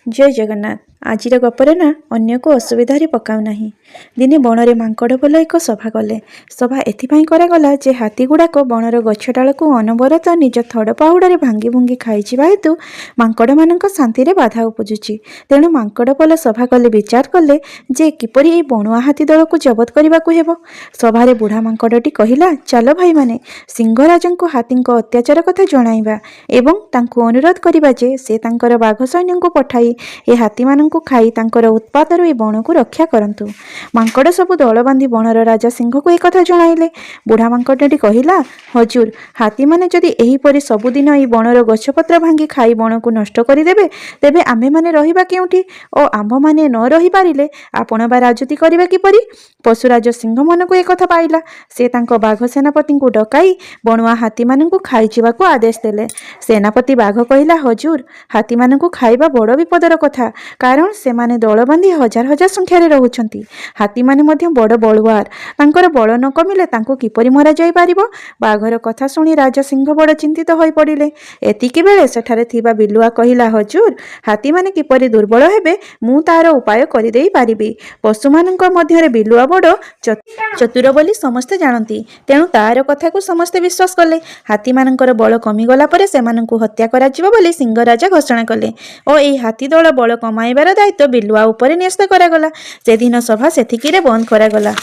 जय जगन्नाथ। आजिर गपरे ना अन्य को असुविधारे पकाऊ नाही। दिने बनरे मांकड़ बोल एक सभा कले। सभा एथिपाई करागला जे हाथी गुड़ाक बनर गछ डालू अनबरत निज थड़ पाहुड़े भांगी भुंगी खाइजिबा हेतु मांकड़ मानक शांति रे बाधा उपजुची। तेणु मांकड़ बोल सभा कले विचार कले जे किपरि ए बणुआ हाथी दल को जबत करने को हेबो। सभारे बुढ़ा मांकड़टी कहिला, चलो भाई माने सिंहराजंको हाथी अत्याचार कथा जणाइबा एवं तांको अनुरोध करिबा जे से तांकर बाघ सैन्य को पठाई ए हाथी मानंकु खाई तांकर उत्पादर ए बण को रक्षा करंतु। मांकड़ सबु दल बांधी बनर राजा सिंह को एक कथा जणाइले। बुढ़ा मांकड़टी कहिला, हजूर हाथी माने जदि एही परि सबुदिन ए बनर गछपत्र भांगी खाई बण को नष्ट करिदेबे तेबे आमे माने रहिबा केउठी ओ आंभ माने न रहि पारिले आपण बा राजती करिबा किपरि। पशुराज सिंह मन को एक कथा पाइला। से तांको बाघ सेनापति को डकाई बणुआ हाथी मानंकु खाई जिबाकु आदेश देले। सेनापति बाघ कहिला, हजूर हाथी मानंकु खाइबा बड़ विपदर कथा, कारण से माने दल बांधी हजार हजार संख्यारे रहुछंती। हाथी माने मध्य बड़ बलुआर, तांकर बल न कमिले तांको किपरि मरा जाई पारिबो। बाघर कथा सुनी राजा सिंह बड़ चिंतित होई पड़िले। एतिकी बेले सेठारे थिबा बिलुआ कहिला, हजूर हाथी माने किपरि दुर्बल हेबे मु तार उपाय करि देई पारिबी। पशु मानक मध्यरे बिलुआ बड़ चतुर बोली समस्ते जानती, तेणु तार कथा को समस्ते विश्वास कले। हाथी मानकर बल कमिगला परे सेमानंकु हत्या कराजिबो बोली सिंह राजा घोषणा कले और ए हाथी दल बल कमाइबार दायित्व बिलुआ उपरे न्यस्त करागला। से दिन सभा सेथिकिरे बंद करागला।